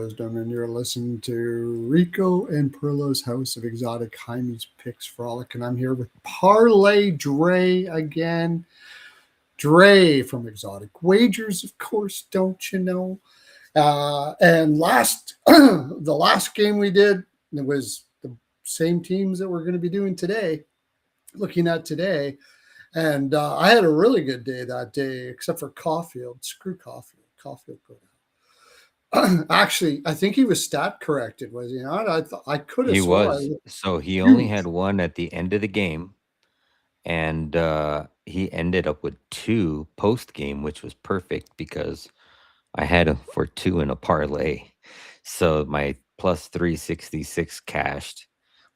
Wisdom, and you're listening to Rico and Pearlo's House of Exotic Hymes Picks Frolic, and I'm here with Parlay Dre again. Dre from Exotic Wagers, of course, don't you know? And the last game we did, it was the same teams that we're going to be doing today, looking at today. And I had a really good day that day, except for Caulfield. Screw Caulfield. Caulfield go down. Actually, I think he was stat corrected, was he not? I could have He sworn. was. So he only had one at the end of the game, and he ended up with two post game, which was perfect because I had him for two in a parlay. So my plus 366 cashed,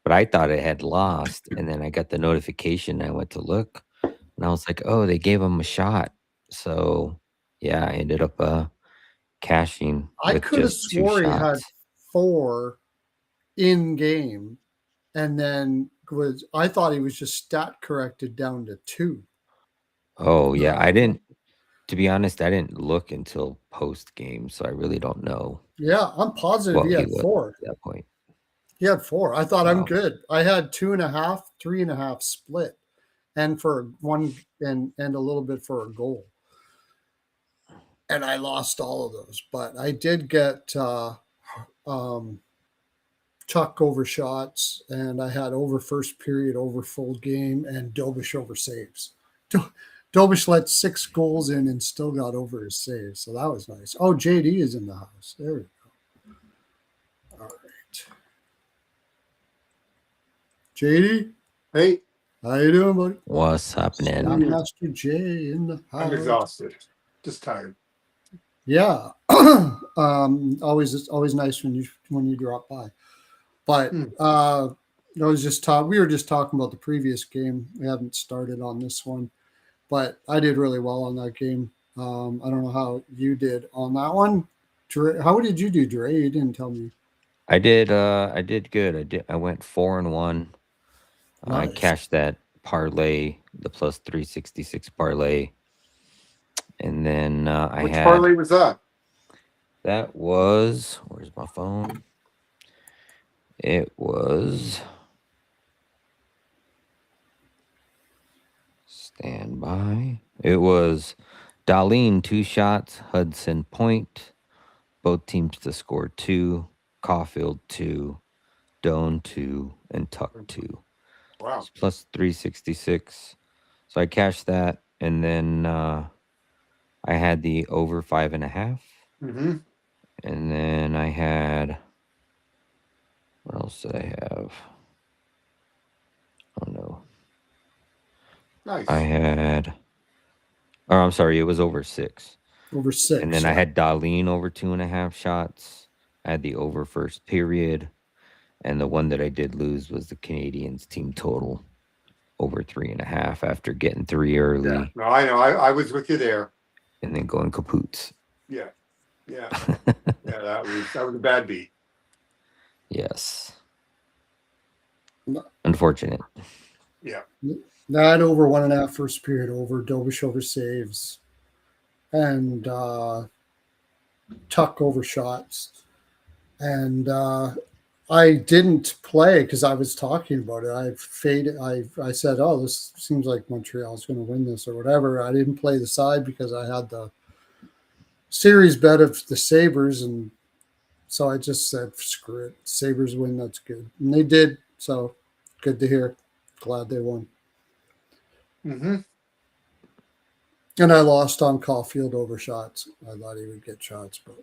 but I thought it had lost. And then I got the notification. I went to look, and I was like, oh, they gave him a shot. So yeah, I ended up cashing I with could have just two swore he had shots. 4 in game, and then I thought he was just stat corrected down to 2. Oh yeah, I didn't. To be honest, I didn't look until post game, so I really don't know Yeah, I'm positive he what he had was 4. at that point. He had 4. I thought I'm Wow. good. I had 2.5, 3.5 split, and for one and a little bit for a goal. And I lost all of those, but I did get Chuck over shots, and I had over first period, over full game, and Dobish over saves. Dobish let 6 goals in and still got over his saves, so that was nice. Oh, JD is in the house. There we go. All right, JD, Hey, how you doing, buddy? What's happening? Master J in the house. I'm exhausted. Just tired. Yeah, always nice when you drop by. But we were just talking about the previous game. We haven't started on this one, but I did really well on that game. I don't know how you did on that one. Dre, how did you do, Dre? You didn't tell me. I did good. I went 4-1. I Nice. cashed that parlay, the plus 366 parlay. And then Which parlay was that? That was, where's my phone? It was, stand by. It was Darlene 2 shots, Hudson point, both teams to score 2, Caulfield 2, Doan 2, and Tuck 2. Wow. It's plus 366. So I cashed that, and then I had the over 5.5. Mm-hmm. And then I had, what else did I have? Oh no. Nice. I had, I'm sorry, it was over 6. Over 6. And then I had Darlene over 2.5 shots. I had the over first period. And the one that I did lose was the Canadians team total over 3.5 after getting 3 early. Yeah. No, I know. I was with you there. And then going kapoots. Yeah. Yeah. Yeah, that was a bad beat. Yes. Unfortunate. Yeah. That over 1.5 first period, over Dobish over saves, and Tuck over shots. And I didn't play because I was talking about it. I faded. I said, "Oh, this seems like Montreal's going to win this or whatever." I didn't play the side because I had the series bet of the Sabres, and so I just said, "Screw it, Sabres win. That's good," and they did. So good to hear. Glad they won. Mm-hmm. And I lost on Caulfield over shots. I thought he would get shots, but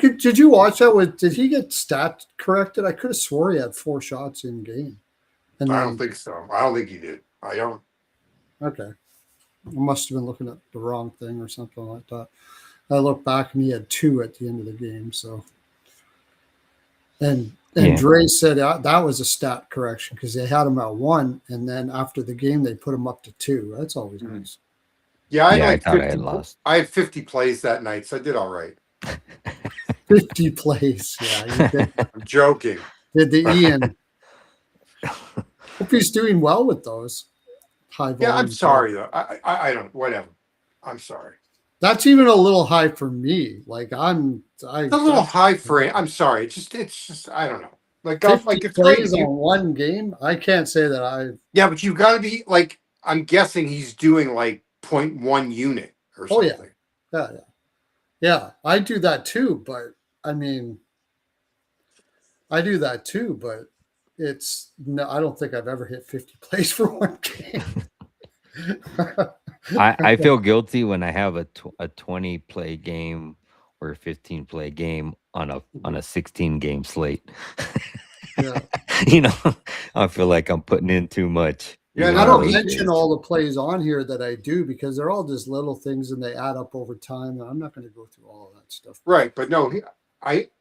Did you watch that? Did he get stat corrected? I could have swore he had 4 shots in game. And I don't think so. I don't think he did. I don't. Okay, I must have been looking at the wrong thing or something like that. I looked back and he had 2 at the end of the game. So, and Dre said that was a stat correction because they had him at 1, and then after the game they put him up to 2. That's always nice. Yeah, I thought I had lost. I had 50 plays that night, so I did all right. 50 plays. Yeah, you did. I'm joking. Did the Ian. Hope he's doing well with those high volume. Yeah, I'm sorry though. I don't. Whatever. I'm sorry. That's even a little high for me. Like I It's a little high for it. I'm sorry. It's just I don't know. Like golf, 50 like it's great plays if you. on one game. I can't say that I. Yeah, but you got to be like. I'm guessing he's doing like 0.1 unit or Oh yeah, something. yeah, yeah, yeah. I do that too, but I mean, I do that too, but it's no. I don't think I've ever hit 50 plays for one game. I feel guilty when I have a 20 play game or a 15 play game on a 16 game slate. Yeah. You know, I feel like I'm putting in too much. Yeah, I On no, don't those mention days. all the plays on here that I do because they're all just little things and they add up over time. And I'm not going to go through all of that stuff. right, but no,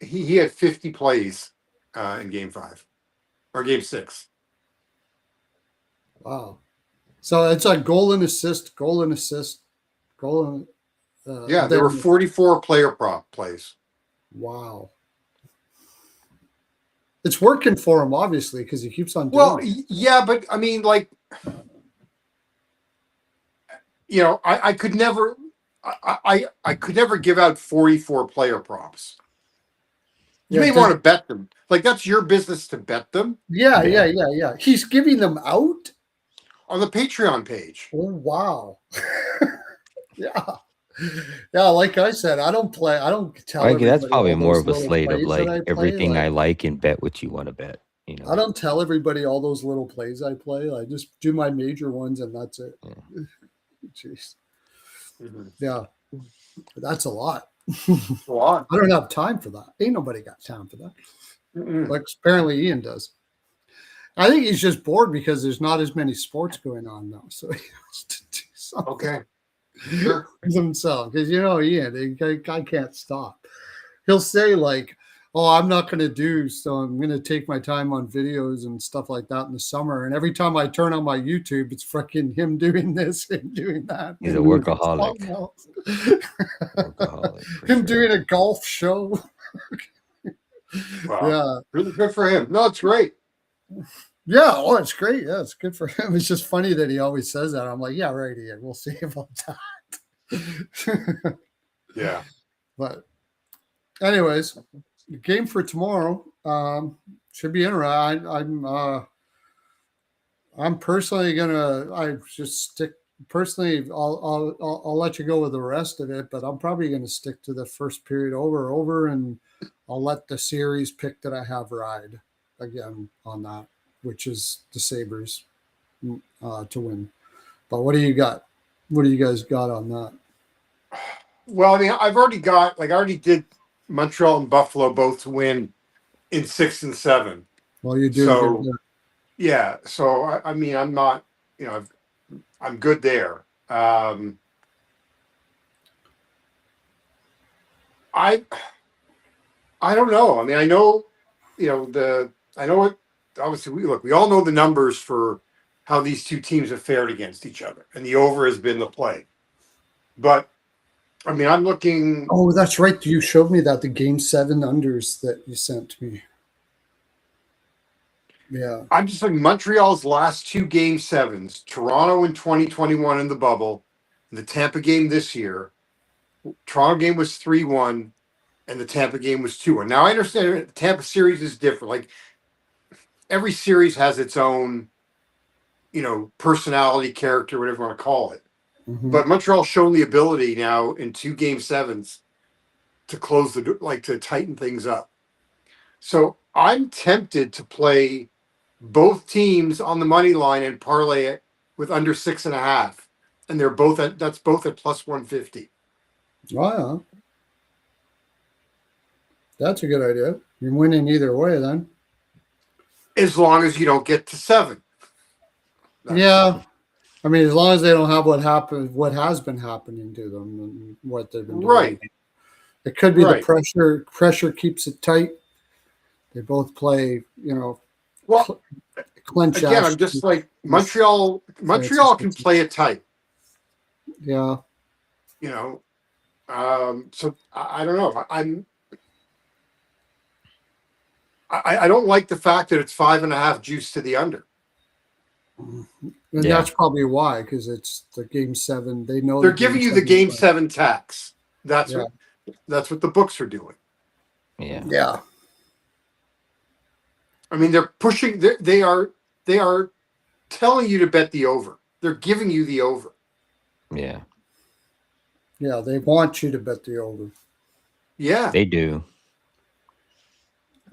he had 50 plays in game 5 or game 6. Wow. So it's like goal and assist, goal and assist, goal and Yeah, there were then 44 player prop plays. wow. It's working for him, obviously, because he keeps on doing Well, it. yeah, but I mean, like, you know, I could never, I could never give out 44 player props. You Yeah, may want to bet them. Like that's your business to bet them yeah. He's giving them out. on the Patreon page. Oh wow. Yeah. Yeah, like I said, I don't play. I don't tell Like that's everybody probably all more those of a little slate of plays that like I play. everything I Like like and bet what you want to bet. You I know. don't tell everybody all those little plays I play. I just do my major ones and that's it. Yeah. Jeez. Mhm. Yeah, that's a lot. A lot. I don't have time for that. Ain't nobody got time for that. Mm-mm. Like apparently Ian does. I think he's just bored because there's not as many sports going on now. So he has to do something Okay. Sure. with himself. Because you know, Ian, the guy can't stop. He'll say like, "Oh, I'm not going to do so. I'm going to take my time on videos and stuff like that in the summer." And every time I turn on my YouTube, it's freaking him doing this and doing that. He's a And doing workaholic. something else. Workaholic for Him sure. doing a golf show. Wow. Yeah. Really good for him. No, it's great. Yeah. Oh, it's great. Yeah, it's good for him. It's just funny that he always says that. I'm like, yeah, right, Ian. We'll see about that. Yeah. But anyways, the game for tomorrow should be interesting. I'm personally gonna. I just stick. Personally, I'll let you go with the rest of it, but I'm probably gonna stick to the first period over, and I'll let the series pick that I have ride again on that, which is the Sabres to win. But what do you got? What do you guys got on that? Well, I mean, I've already got like I already did Montreal and Buffalo both to win in 6 and 7. Well, you're doing good So there. yeah. So I mean, I'm not. You know, I'm good there. I I don't know. I mean, I know, you know, I know what, obviously, we all know the numbers for how these two teams have fared against each other, and the over has been the play. But, I mean, I'm looking, Oh, that's right. You showed me that the game 7 unders that you sent me. Yeah. I'm just looking Montreal's last 2 game 7s, Toronto in 2021 in the bubble, and the Tampa game this year. Toronto game was 3-1, and the Tampa game was 2-1. Now, I understand the Tampa series is different. Like, every series has its own, you know, personality, character, whatever you want to call it. Mhm. But Montreal's shown the ability now in 2 game 7s to close to tighten things up. So I'm tempted to play both teams on the money line and parlay it with under 6.5. And that's both at plus 150. Oh, yeah. That's a good idea. You're winning either way then. As long as you don't get to 7. Yeah. I mean, as long as they don't have what has been happening to them and what they've been doing. Right. It could be the Right. pressure. Pressure keeps it tight. They both play, Well, clench again, ass. I'm just like Montreal can play it tight, Yeah. you know. So I don't know. I don't like the fact that it's 5.5 juice to the under. And Yeah. that's probably why, because it's the game 7. They know They're the giving you the 7 game is 7 tax. That's Yeah. that's what the books are doing. Yeah. Yeah. I mean, they're pushing. They are telling you to bet the over. They're giving you the over. Yeah. Yeah. They want you to bet the over. Yeah. They do.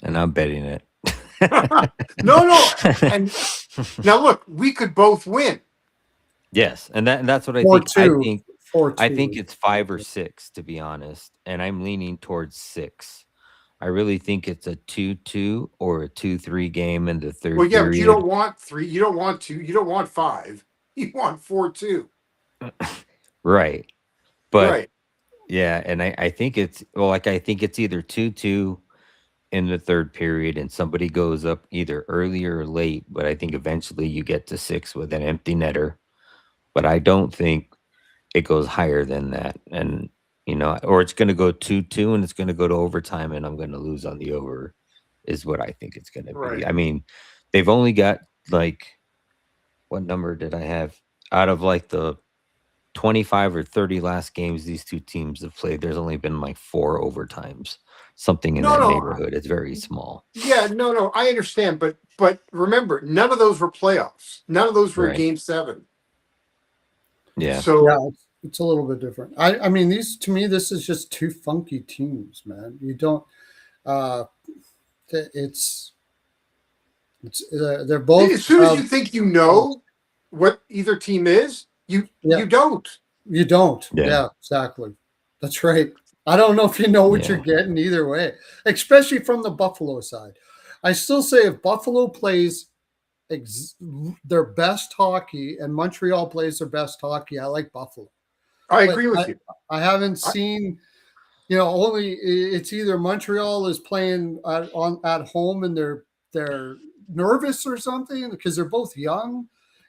And I'm betting it. No. And now look, we could both win. Yes, and that's what I 4-2. think. 4-2. I think it's 5 or 6, to be honest, and I'm leaning towards 6. I really think it's a 2-2 or a 2-3 game in the third Well, yeah, but you period. don't want 3. You don't want 2. You don't want 5. You want 4-2. Right. But Right. yeah, and I think it's I think it's either 2-2 in the third period and somebody goes up either early or late, but I think eventually you get to 6 with an empty netter. But I don't think it goes higher than that. And, or it's going to go 2-2 and it's going to go to overtime and I'm going to lose on the over is what I think it's going to Right. be. I mean, they've only got what number did I have? Out of the 25 or 30 last games these two teams have played, there's only been 4 overtimes, something in that No. neighborhood. It's very small. Yeah, no. I understand, but remember, none of those were playoffs. None of those were Right. game 7. Yeah. So Yeah, it's a little bit different. I mean, to me, this is just two funky teams, man. You don't. It's they're both. as soon as you think you know what either team is, you don't. You don't. Yeah. Yeah, exactly. That's right. I don't know if you know what you're getting either way, especially from the Buffalo side. I still say if Buffalo plays their best hockey and Montreal plays their best hockey, I like Buffalo. I agree with you. I haven't seen, only it's either Montreal is playing at home and they're nervous or something because they're both young,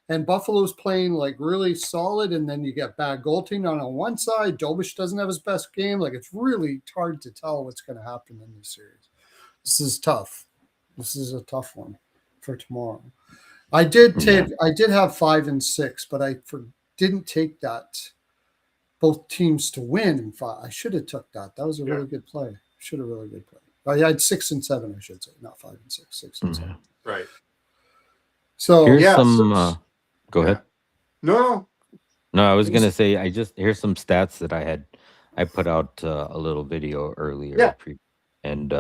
and Buffalo's playing really solid, and then you get bad goaltending on one side. Dobish doesn't have his best game. It's really hard to tell what's going to happen in this series. This is tough. This is a tough one for tomorrow. I did have 5 and 6, but I didn't take that. Both teams to win in 5. I should have took that. That was a really good play. Should have really good play. I had 6 and 7, I should say, not 5 and 6. 6 and 7. Right. So here's some. Go ahead. No, I was gonna say here's some stats that I put out a little video earlier. Yeah. And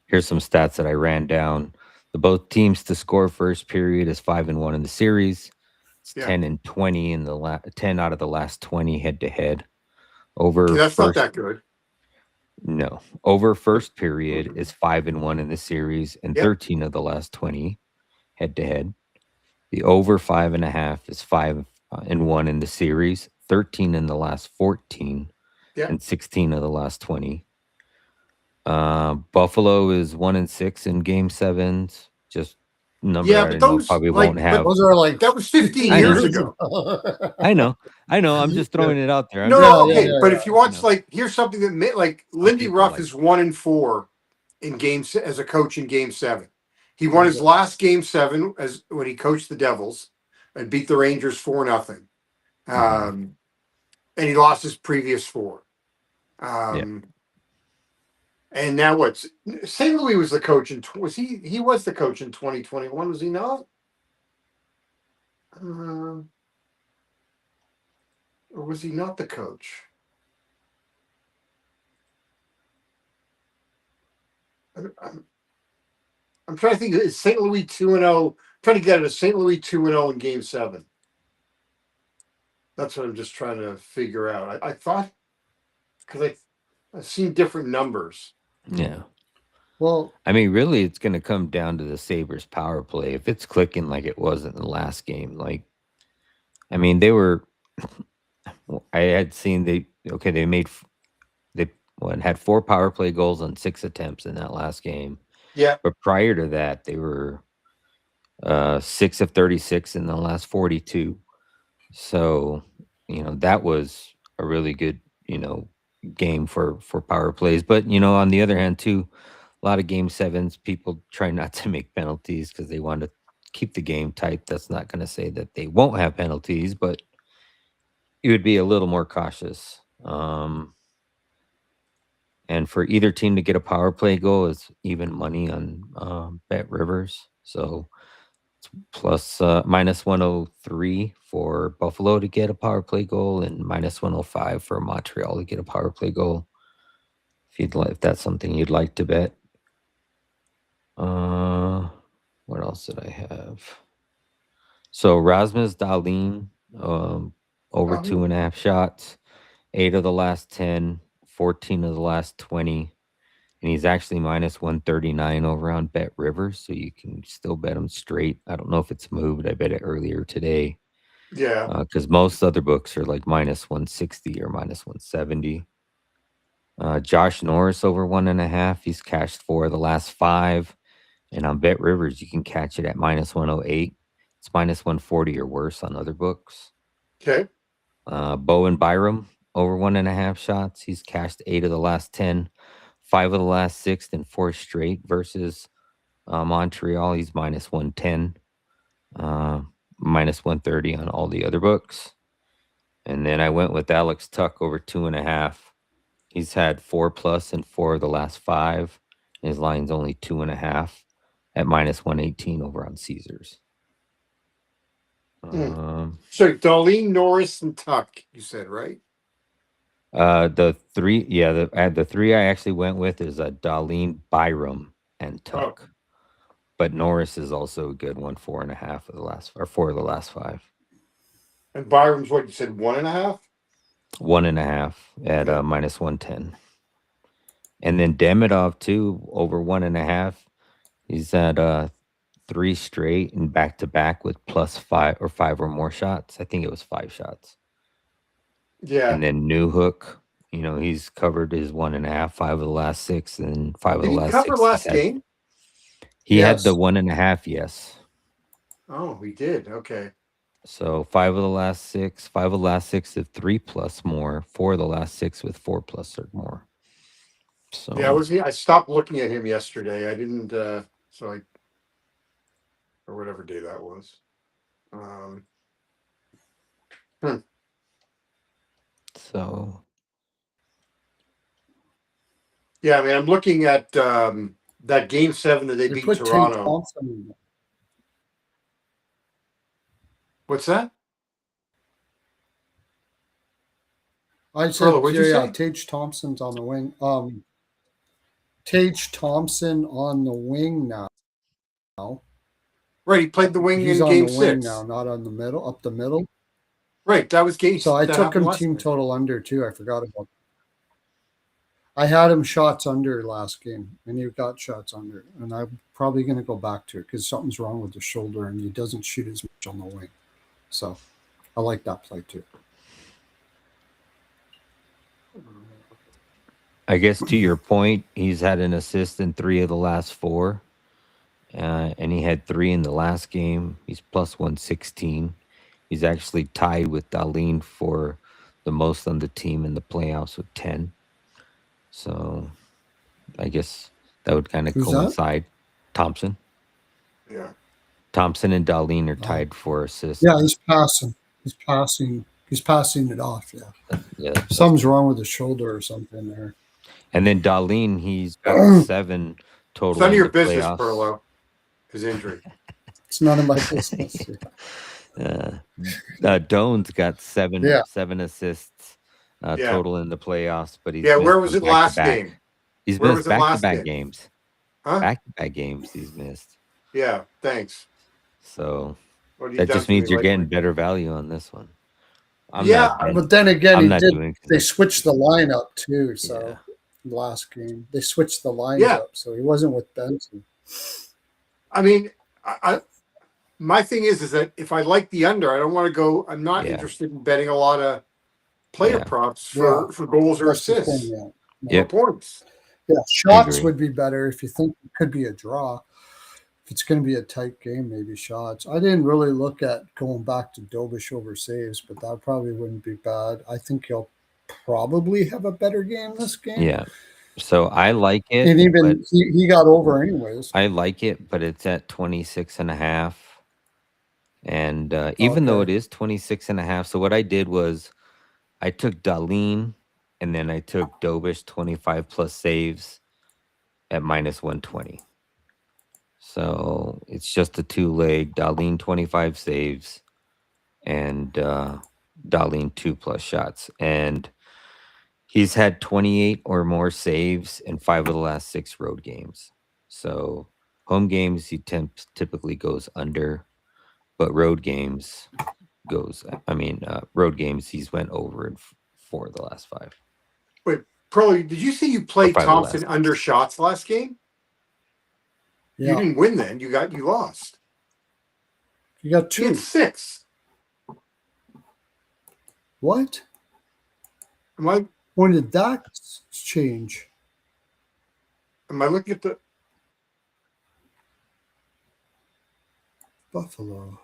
here's some stats that I ran down. The both teams to score first period is 5-1 in the series. It's 10 and 20 in the 10 out of the last 20 head to head. That's not that good. No, over first period is 5-1 in the series and 13 of the last 20 head to head. The over 5.5 is 5-1 in the series, 13 in the last 14, and 16 of the last 20. Buffalo is 1-6 in game 7s. Just number I but know those probably won't have. Those are that was 15 years ago. I know. I'm just throwing it out there. But if you watch, here's something that Lindy Ruff is 1-4 in games as a coach in game 7. He won his last game 7 as when he coached the Devils and beat the Rangers 4-0. And he lost his previous 4. And now what's St. Louis was the coach in he was the coach in 2021, was he not? Or was he not the coach? I'm trying to think. Is St. Louis 2-0? Trying to get it a St. Louis 2-0 in game 7. That's what I'm just trying to figure out. I thought because I've seen different numbers. Yeah. Well, I mean, really, it's going to come down to the Sabres power play. If it's clicking like it was in the last game, I mean, they were. I had seen they had 4 power play goals on 6 attempts in that last game. Yeah. But prior to that, they were 6 of 36 in the last 42. So, that was a really good, game for power plays. But, on the other hand, too, a lot of game 7s, people try not to make penalties because they want to keep the game tight. That's not going to say that they won't have penalties, but you would be a little more cautious. And for either team to get a power play goal is even money on Bet Rivers. So it's plus minus 103 for Buffalo to get a power play goal and minus 105 for Montreal to get a power play goal. If that's something you'd like to bet. What else did I have? So Rasmus Dahlin, over 2.5 shots, 8 of the last 10, 14 of the last 20. And he's actually minus 139 over on Bet Rivers, so you can still bet him straight. I don't know if it's moved. I bet it earlier today. Yeah. Because most other books are like minus 160 or minus 170. Josh Norris over 1.5. He's cashed 4 of the last 5. And on Bet Rivers, you can catch it at minus 108. It's minus 140 or worse on other books. Okay. Bowen Byram over 1.5 shots. He's cashed 8 of the last 10, 5 of the last 6, and 4 straight versus Montreal. He's minus 110, minus 130 on all the other books. And then I went with Alex Tuck over 2.5. He's had 4+ in 4 of the last 5. His line's only 2.5 at minus 118 over on Caesars. So Darlene, Norris, and Tuck, you said, right? The 3, the 3 I actually went with is Darlene, Byram, and Tuck. Oh. But Norris is also a good one, 4.5 of the last, or 4 of the last 5. And Byram's what you said, 1.5? 1.5 at minus 110. And then Demidov too, over 1.5. He's at 3 straight and back to back with plus 5 or 5 or more shots. I think it was 5 shots. Yeah. And then Newhook, he's covered his 1.5, 5 of the last 6, and 5 of the last 6. Did he cover last game? He had the 1.5, yes. Oh, he did. Okay. So 5 of the last 6, 5 of the last 6 with 3+ more, 4 of the last 6 with 4+ or more. So yeah, I stopped looking at him yesterday. I didn't. Or whatever day that was. So yeah, I mean, I'm looking at that game 7 that they beat put Toronto. Tate Thompson in there. What's that? I said, what'd you say? Tage Thompson's on the wing. Tage Thompson on the wing now. Right, he played the wing He's in on game the 6 wing now, not on the middle, up the middle. Right, that was game. So I that took happened him last team night. total under too. I forgot about. I had him shots under last game, and he got shots under, and I'm probably going to go back to it because something's wrong with the shoulder, and he doesn't shoot as much on the wing. So I like that play too. I guess to your point, he's had an assist in 3 of the last 4. And he had 3 in the last game. He's plus 116. He's actually tied with Darlene for the most on the team in the playoffs with 10. So I guess that would kind of coincide. Thompson. Yeah. Thompson and Darlene are tied for assists. Yeah, he's passing. He's passing it off. Yeah. Something's wrong with the shoulder or something there. And then Darlene, he's got 7 total. It's none of your business, playoffs. Pearlo. His injury. It's none of my business. Doan's got 7 assists total in the playoffs, but he's where was it last game? He's missed back-to-back games. Huh? Back-to-back games he's missed. Yeah, thanks. So that just means you're getting better value on this one. But then again, they switched the lineup too. So last game they switched the lines up, so he wasn't with Benson. I mean, my thing is that if I like the under, I don't want to go. I'm not interested in betting a lot of player props for goals or assists. Points. Yeah, shots would be better if you think it could be a draw. If it's going to be a tight game, maybe shots. I didn't really look at going back to Dobish over saves, but that probably wouldn't be bad. I think he'll probably have a better game this game. Yeah. So I like it. And even he got over anyways. I like it, but it's at 26.5. And even though it Okay. is 26.5, so what I did was I took Darlene and then I took Dobish 25 plus saves at minus 120. So it's just a 2-leg, Darlene 25 saves and Darlene 2 plus shots. And he's had 28 or more saves in 5 of the last 6 road games. So home games he typically goes under, but road games road games he's went over in 4 of the last 5 Wait, Pearl, did you say you or played 5 of the Thompson last under 6. shots last game? You Yeah. didn't win then. You lost. You got He had 2. 6. What? Am I When did that change? looking at the Buffalo.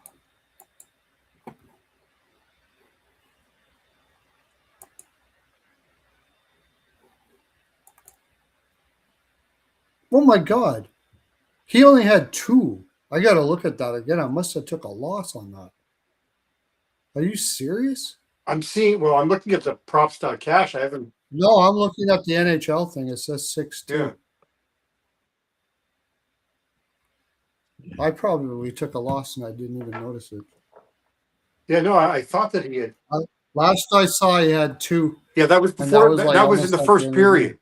Oh my God. He only had 2. I got to look at that again. I must have took a loss on that. Are you serious? I'm looking at the props.cash. I haven't. No, I'm looking at the NHL thing. It says 6-2. Yeah. I probably took a loss and I didn't even notice it. Yeah, no, I thought that he had. Last I saw, he had 2. Yeah, that was And before. was That, like that was in almost the like first the end of the game. period.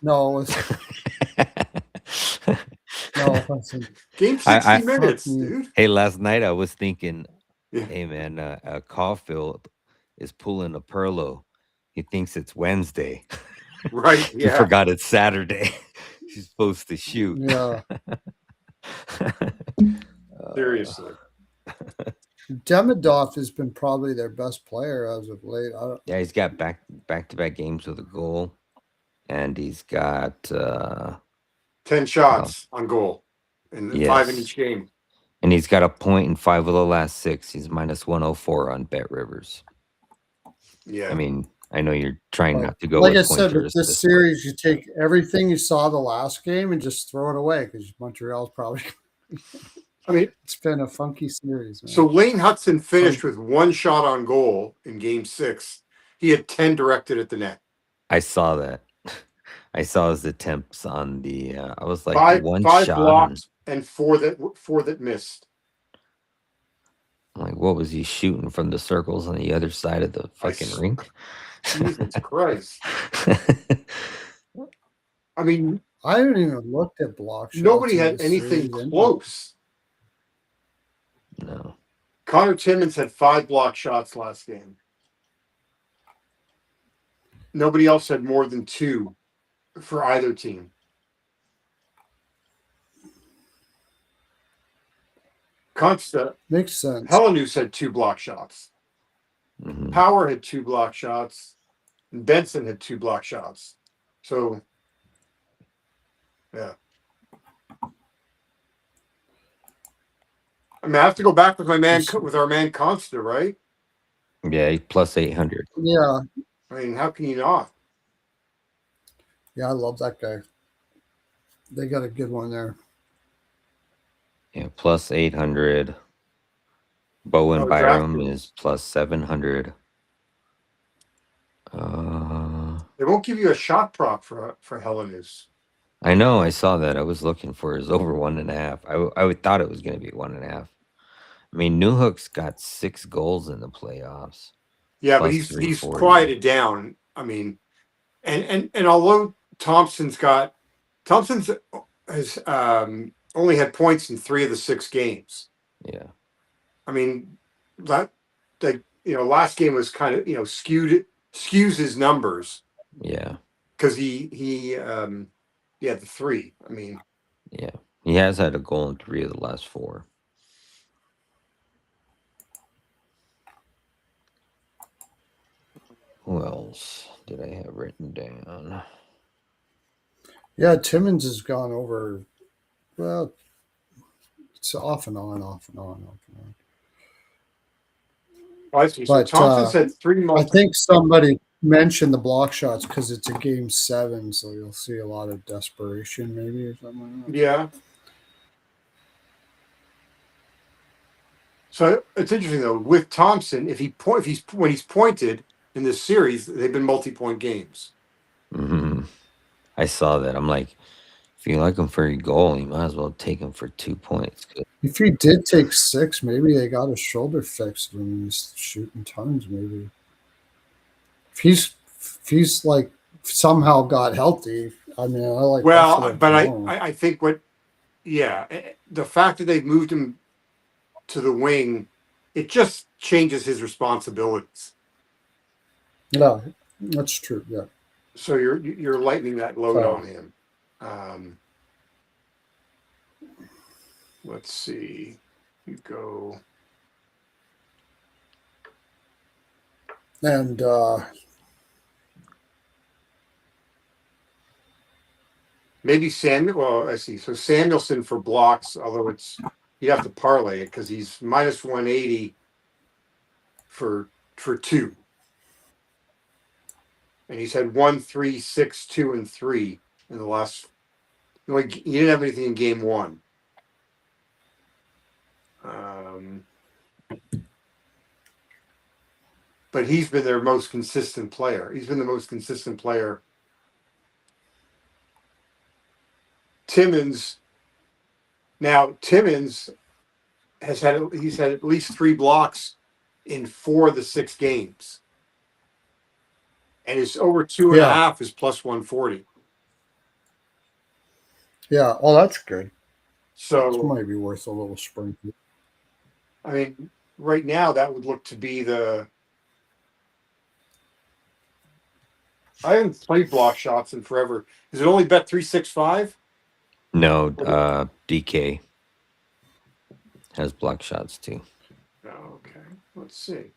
No, it was no. It wasn't. Game I- 60 I- minutes, Fuck me. dude. Hey, last night I was thinking, Yeah. hey man, Caulfield is pulling a Pearlo. He thinks it's Wednesday. Right. He Yeah. forgot it's Saturday. He's supposed to shoot. Yeah. Seriously. Demidov has been probably their best player as of late. Yeah, he's got back-to-back games with a goal, and he's got 10 shots on goal, and 5 in yes, each game. and he's got a point in 5 of the last 6. He's minus 104 on Bet Rivers. Yeah. I mean, I know you're trying not to go like I with said, with pointers. this series, you take everything you saw the last game and just throw it away because Montreal's probably. I mean, It's been a funky series, man. so Lane Hudson finished with 1 shot on goal in game 6. He had 10 directed at the net. I saw that. I saw his attempts on the. I was like, Five one shot. blocks and 4 that missed. I'm like, what was he shooting from the circles on the other side of the fucking rink? Jesus Christ! I mean, I haven't even looked at block shots. nobody in had this anything series anyway. close. No. Connor Timmins had 5 block shots last game. Nobody else had more than 2 for either team. Consta, Makes sense. Helenius had 2 block shots. Mhm. Power had 2 block shots. And Benson had 2 block shots. So, yeah. I mean, I have to go back with our man Consta, right? Yeah, he's plus 800. Yeah. I mean, how can you not? Yeah, I love that guy. They got a good one there. Yeah, plus 800. Bowen Oh, Byram DraftKings. is plus 700. They won't give you a shot prop for Helenius. I know. I saw that. I was looking for his over 1.5. I thought it was going to be 1.5. I mean, Newhook's got 6 goals in the playoffs. Yeah, but Plus he's 340. quieted down. I mean, and although Thompson's has only had points in 3 of the 6 games. Yeah. I mean, last game was kind of skews his numbers Yeah. because he had the 3. I mean, Yeah. He has had a goal in 3 of the last 4. Who else did I have written down? Yeah, Timmins has gone over. Well, it's off and on, off and on, off and on. I see. So But, Thompson said 3 I think somebody mentioned the block shots because it's a game 7, so you'll see a lot of desperation, maybe, or something like that. Yeah. So it's interesting though with Thompson. If he's when he's pointed in this series, they've been multi-point games. Hmm. I saw that. I'm like, if you like him for a goal, you might as well take him for 2 points. If he did take 6, maybe they got his shoulder fixed when he's shooting tons. Maybe if he's like somehow got healthy. I mean, I like Buffalo Well, but tomorrow. I think the fact that they've moved him to the wing, it just changes his responsibilities. Yeah, that's true. Yeah. So you're lightening that load So- on him. Let's see. You go. And Maybe Samuel. Well, I see. So Samuelson for blocks, although you have to parlay it because he's minus 180 for 2, and he's had 1, 3, 6, 2, and 3 in the last. Like he didn't have anything in game 1. But he's been their most consistent player. He's been the most consistent player. Timmins he's had at least 3 blocks in 4 of the 6 games, and his over 2.5 is plus 140. yeah, well, that's good. So This might be worth a little sprinkle. I mean, right now that would look to be the. I haven't played block shots in forever. Is it only bet 365? No, DK has block shots too. Oh, okay. Let's see.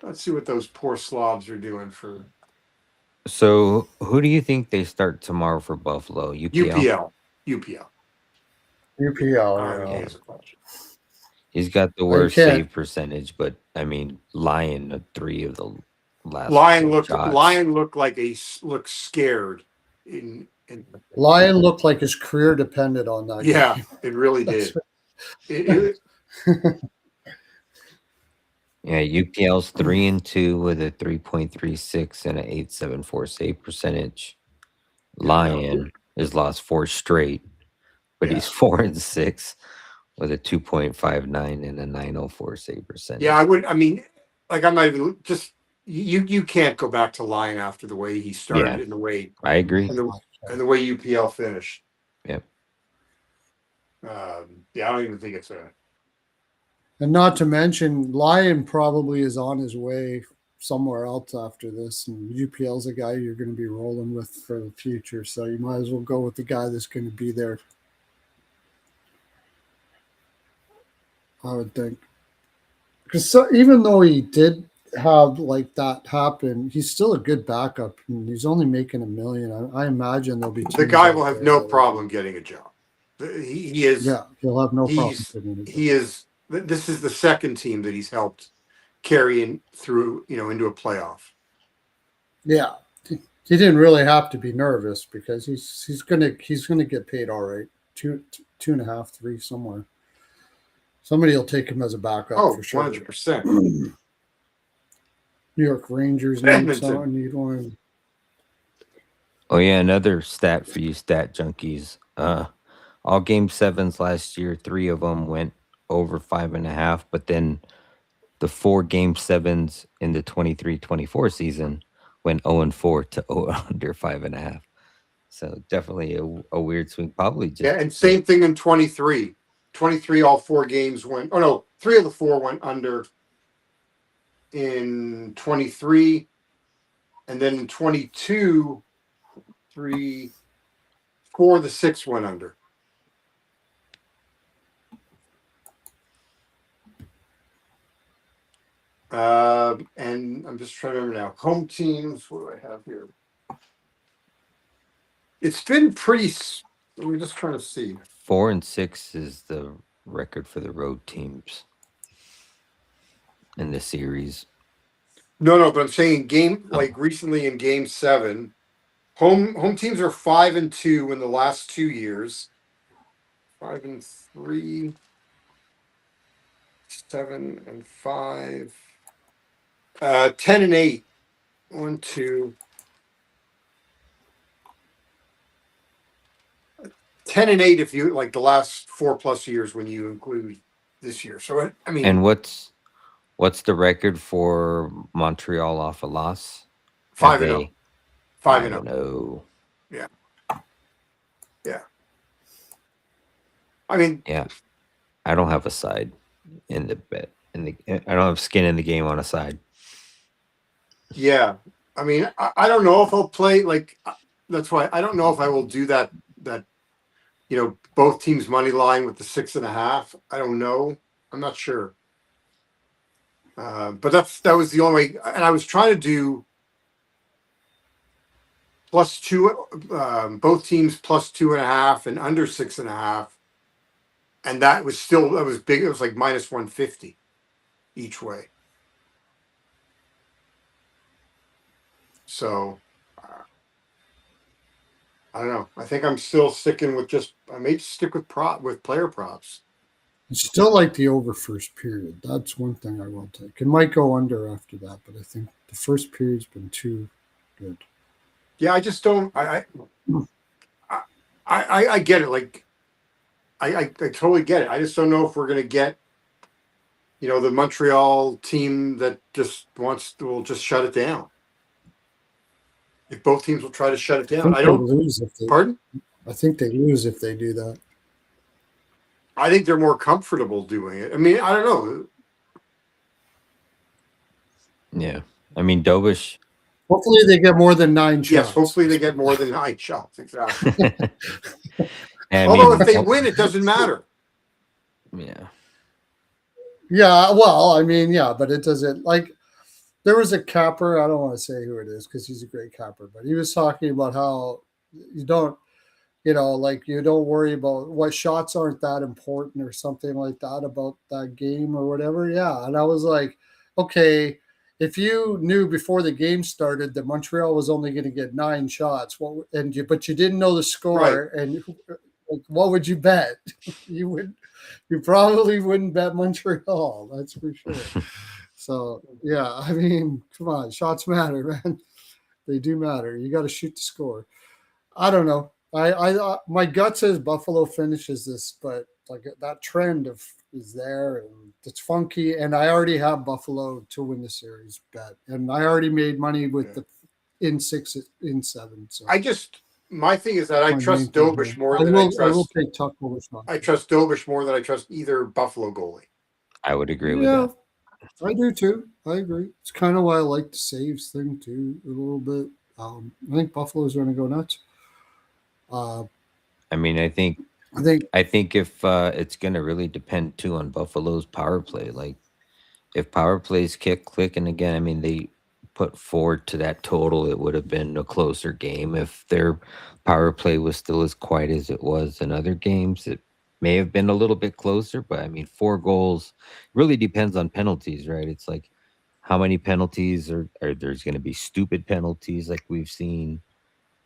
Let's see what those poor slobs are doing for So, who do you think they start tomorrow for Buffalo? UPL. UPL. UPL. RMK Yeah. is a question. He's got the you worst can't- save percentage, but I mean, Lion 3 of the last Lion shots. looked like looked scared in Lion looked like his career depended on that. yeah, game. it really did. It, Yeah, UPL's 3-2 with a 3.36 and an 8.74 save percentage. Lion has lost 4 straight, but he's 4-6 with a 2.59 and a 904 save percentage. yeah, I mean, like I'm not even just you can't go back to Lion after the way he started Yeah. and the way I agree. and the way UPL finished. Yep. I don't even think it's a. And not to mention, Lion probably is on his way somewhere else after this. And UPL's a guy you're going to be rolling with for the future. So you might as well go with the guy that's going to be there, I would think. Because even though he did have like that happen, he's still a good backup. And he's only making $1 million. I imagine there'll be The guy will have no problem getting a job. He is. Yeah, he'll have no problem. He is. This is the second team that he's helped carry in through, into a playoff. Yeah, he didn't really have to be nervous because he's gonna get paid all right. 2.5, 3 somewhere. Somebody will take him as a backup for sure. 100%. New York Rangers need one. Oh yeah, another stat for you stat junkies. All game 7s last year, 3 of them went over 5.5, but then the 4 game 7s in the 23-24 season went 0-4 to under 5.5. So definitely a weird swing. Probably just And same thing in 23. 23, all 4 games went. Oh no, 3 of the 4 went under in 23, and then in 22, 4 of the 6 went under. And I'm just trying to remember now. Home teams. What do I have here? It's been pretty. We're just trying to see. 4-6 is the record for the road teams in the series. No, but I'm saying like recently in game 7, home teams are 5-2 in the last 2 years. 5-3. 7-5. 10-8. 1, 2. 10-8 if you like the last 4+ years when you include this year. So I mean, And what's the record for Montreal off a loss? 5-0. 5-0. 5-0. Yeah. Yeah. I mean, Yeah. I don't have a side in the bet. I don't have skin in the game on a side. yeah. I mean, I don't know if I'll play like. That's why I don't know if I will do that. Both teams money line with the 6.5. I don't know. I'm not sure. But that was the only way. And I was trying to do +2, both teams +2.5 and under 6.5. And that was big. It was like -150 each way. So I don't know. I think I'm still sticking with I may stick with player props. I still like the over first period. That's one thing I will take. It might go under after that, but I think the first period's been too good. Yeah, I just don't. I get it. Like I totally get it. I just don't know if we're gonna get, the Montreal team that will just shut it down. If both teams will try to shut it down, I think they lose if they. Pardon? I think they lose if they do that. I think they're more comfortable doing it. I mean, I don't know. Yeah. I mean, Dobish. Hopefully they get more than 9 shots. Yes, hopefully they get more than 9 shots. Exactly. I Although mean, if they win, it doesn't matter. Yeah. Yeah, well, I mean, yeah, but it doesn't like there was a capper, I don't want to say who it is because he's a great capper, but he was talking about how you don't, like you don't worry about what shots aren't that important or something like that about that game or whatever. Yeah. And I was like, okay, if you knew before the game started that Montreal was only going to get 9 shots, but you didn't know the score, Right. and like, what would you bet? You probably wouldn't bet Montreal. That's for sure. So yeah, I mean, come on, shots matter, man. They do matter. You got to shoot the score. I don't know. My gut says Buffalo finishes this, but like that trend is there and it's funky. And I already have Buffalo to win the series bet, and I already made money with the in 6 in 7. So my thing is that I trust Dobish more than I trust. I will take Tuck over Sean. I trust Dobish more than I trust either Buffalo goalie. I would agree with that. I do too. I agree. It's kind of why I like the saves thing too a little bit. I think Buffalo's going to go nuts. I mean, I think if it's going to really depend too on Buffalo's power play. Like if power plays clicking again, I mean, they put forward to that total, it would have been a closer game. If their power play was still as quiet as it was in other games, it may have been a little bit closer. But I mean, 4 goals really depends on penalties, right? It's like how many penalties are there's going to be stupid penalties like we've seen.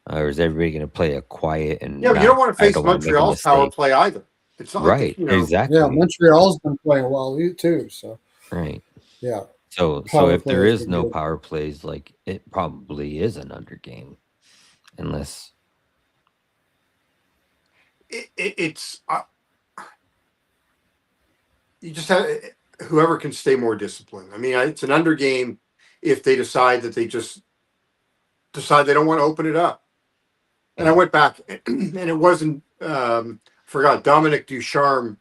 Or is everybody going to play a quiet and Yeah, but you don't want to face wanna make a Montreal's power mistake? play either. It's not Right, like exactly. Yeah, Montreal's been playing well too. So right. yeah. So Power if there play is has no been good. power plays, like it probably is an under game, unless it's you just have whoever can stay more disciplined. I mean, it's an under game if they decide that they just decide they don't want to open it up. And I went back, and it wasn't. Forgot Dominic Ducharme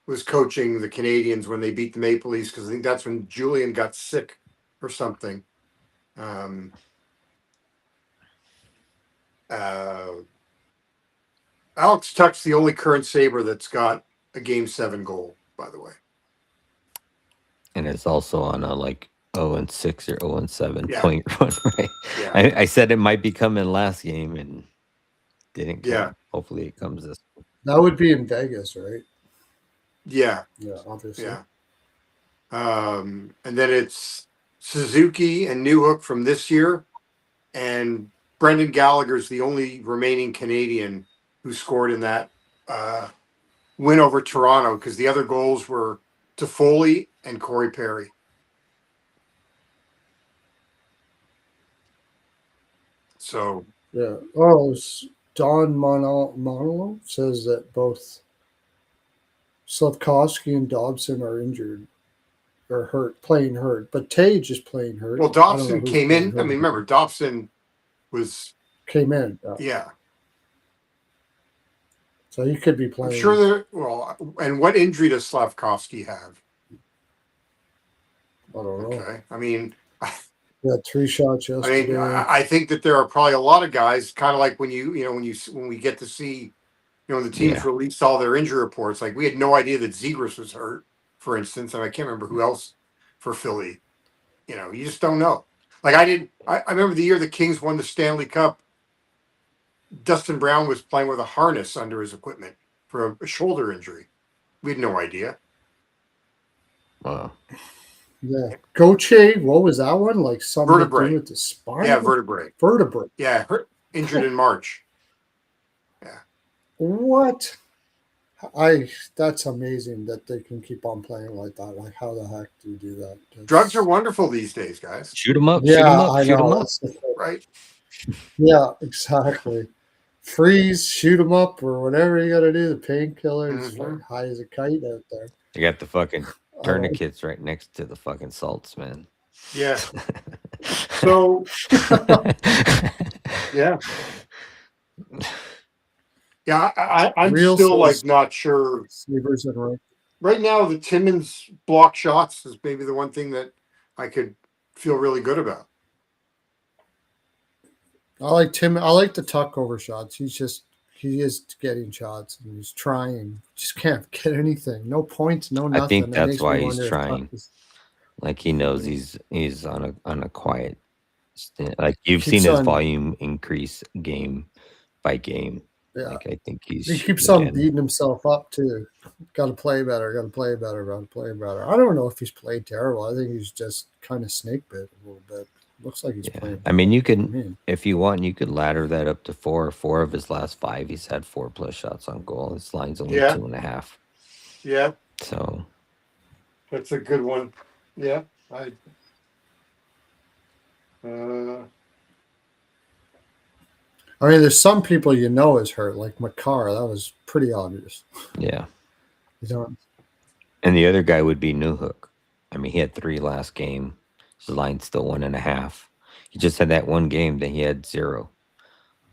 was coaching the Canadians when they beat the Maple Leafs because I think that's when Julian got sick or something. Alex Tuck's the only current Sabre that's got a Game 7 goal, by the way. and it's also on a like 0-6 or 0-7 Yeah. point run, right? Yeah. I said it might be coming last game and didn't come. Yeah. Hopefully it comes this. That would be in Vegas, right? Yeah. Yeah, obviously. Yeah. And then it's Suzuki and Newhook from this year, and Brendan Gallagher's the only remaining Canadian who scored in that win over Toronto because the other goals were Toffoli, and Corey Perry. So Yeah. Oh, Don Monolo says that both Slavkovsky and Dobson are injured or playing hurt. But Tage is playing hurt. well, I don't know Dobson who's came playing in. I hurt. mean, remember Dobson was Came in. yeah. So he could be I'm playing. sure there. Well, and what injury does Slavkovsky have? I don't know. Okay, I mean, He had 3 shots I yesterday. mean, I think that there are probably a lot of guys, kind of like when when we get to see, the teams Yeah. release all their injury reports. Like we had no idea that Zegras was hurt, for instance, and I can't remember who else for Philly. You just don't know. Like I did. I remember the year the Kings won the Stanley Cup. Dustin Brown was playing with a harness under his equipment for a shoulder injury. We had no idea. Wow. Yeah. Goche, what was that one? Like something to Vertebrae. do with the spine? Yeah, vertebrae. Vertebrae. Yeah, injured in March. Yeah. What? That's amazing that they can keep on playing like that. Like, how the heck do you do that? Drugs are wonderful these days, guys. Shoot him up. Yeah, shoot him up. I shoot know. him up. That's the thing. Right? Yeah, exactly. Freeze, shoot them up, or whatever you got to do. The painkillers, Mhm. like high as a kite out there. They got the fucking tourniquets right next to the fucking salts, man. Yeah. So, yeah. Yeah, I'm Real still like says- not sure. Sleepers and right. Right now, the Timmins block shots is maybe the one thing that I could feel really good about. I like Tim. I like the tuck over shots. He is getting shots and he's trying. Just can't get anything. No points. No nothing. I think That that's makes me why he's wonder if Tuck trying. is- Like he knows he's on a quiet stint. Like you've Keeps seen his on- volume increase game by game. Yeah. Like I think he's He keeps on again, beating himself up too. Got to play better. Got to play better. Got to play better. I don't know if he's played terrible. I think he's just kind of snake bit a little bit. Looks like he's Yeah. playing. I mean, you I can, mean, if you want, you could ladder that up to 4. 4 of his last 5, he's had 4+ shots on goal. His line's only Yeah. 2.5. Yeah, So that's a good one. Yeah, I mean, there's some people is hurt, like Makar. That was pretty obvious. yeah. You don't. And the other guy would be Newhook. I mean, he had 3 last game. His line's still 1.5. He just had that one game that he had 0.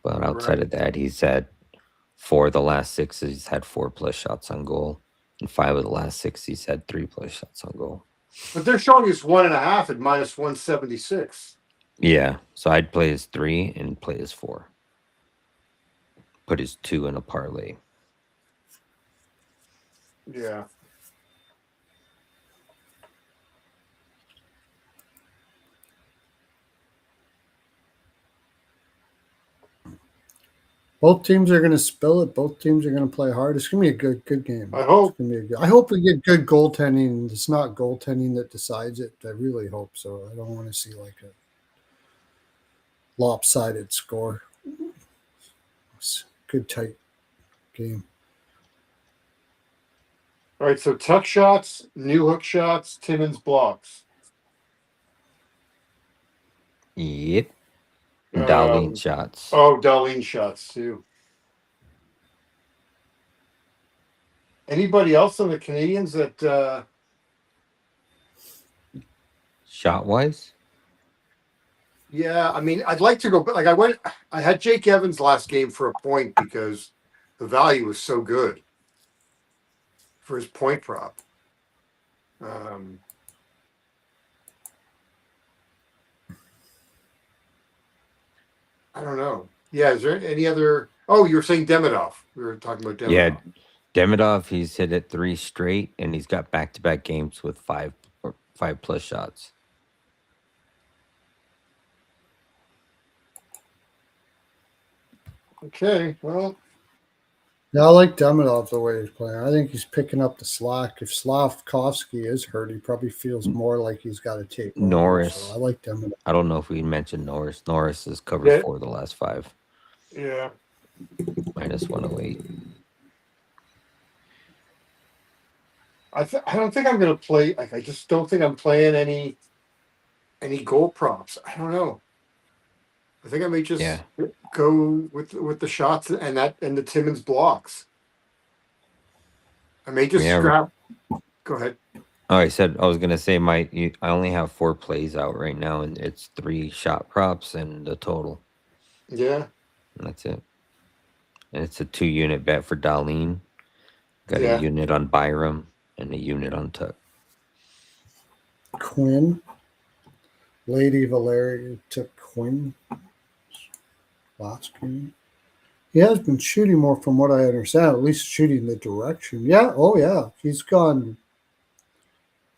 But outside Right. of that, he's had 4 of the last 6. He's had 4+ shots on goal, and 5 of the last 6 he's had 3+ shots on goal. but they're showing us 1.5 at minus 176. Yeah, so I'd play his 3 and play his 4. Put his 2 in a parlay. Yeah. Both teams are going to spill it. Both teams are going to play hard. It's going to be a good game. I hope. It's gonna be a good, I hope we get good goaltending. It's not goaltending that decides it. I really hope so. I don't want to see like a lopsided score. It's a good tight game. All right, so tuck shots, new hook shots, Timmins blocks. Yep. Darlene shots. Oh, Darlene shots too. Anybody else on the Canadians that Shot wise? yeah, I mean, I'd like to go, but like I had Jake Evans last game for a point because the value was so good for his point prop. I don't know. Yeah, is there any other? Oh, you were saying Demidov. We were talking about Demidov. Yeah, Demidov, he's hit it 3 straight, and he's got back-to-back games with 5+ shots. Okay, well, Yeah, I like Demidov the way he's playing. I think he's picking up the slack. If Slavkovsky is hurt, he probably feels more like he's got to take over. Norris. So I like Demidov. I don't know if we mentioned Norris. Norris has covered Yeah. 4 of the last 5, yeah. minus 108. I don't think I'm going to play. Like, I just don't think I'm playing any goal props. I don't know. I think I may just go with the shots and the Timmins blocks. I may just scrap. Go ahead. Oh, I was gonna say I only have 4 plays out right now, and it's 3 shot props and the total. Yeah. And that's it. And it's a 2-unit bet for Darlene. Got a unit on Byram and a unit on Tuck. Quinn. Lady Valeria took Quinn last game. He has been shooting more from what I understand, at least shooting the direction. Yeah. Oh, yeah. He's gone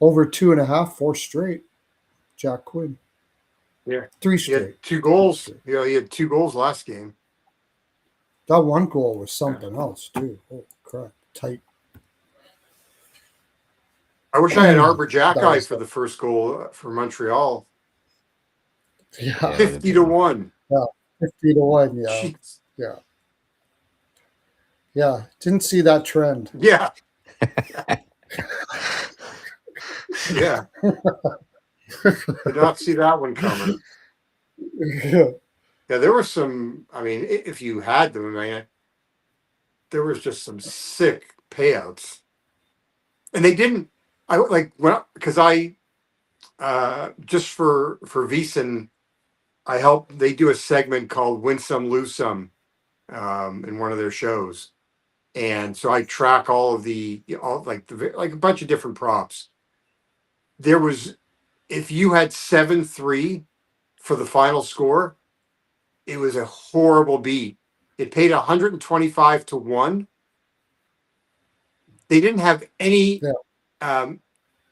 over 2.5, 4 straight. Jack Quinn. Yeah. 3 He had straight. 2 goals. He had 2 goals last game. That one goal was something else, too. Oh, crap. Tight. I wish I had Arbor Jackeye for the first goal for Montreal. Yeah. 50-1. Yeah. 50-1. Yeah. Jeez. Yeah. Yeah. Didn't see that trend. Yeah. Yeah. Did not see that one coming. Yeah. Yeah, there were some. I mean, if you had them, there was just some sick payouts, and they didn't. I like because I just for VEASAN, I help. They do a segment called "Win Some, Lose Some" in one of their shows, and so I track all of like a bunch of different props. There was, if you had 7-3 for the final score, it was a horrible beat. It paid 125-1. They didn't have any. Yeah.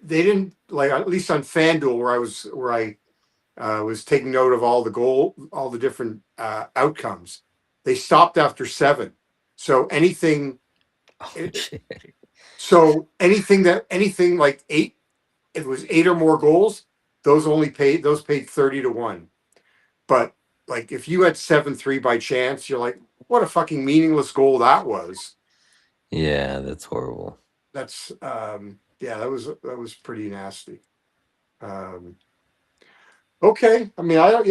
They didn't, like, at least on FanDuel where I was taking note of all the different outcomes. They stopped after 7. So anything. So anything like 8, if it was 8 or more goals, those paid 30-1. But like if you had 7-3 by chance, you're like, what a fucking meaningless goal that was. Yeah, that's horrible. That's that was pretty nasty. Okay, I mean, I don't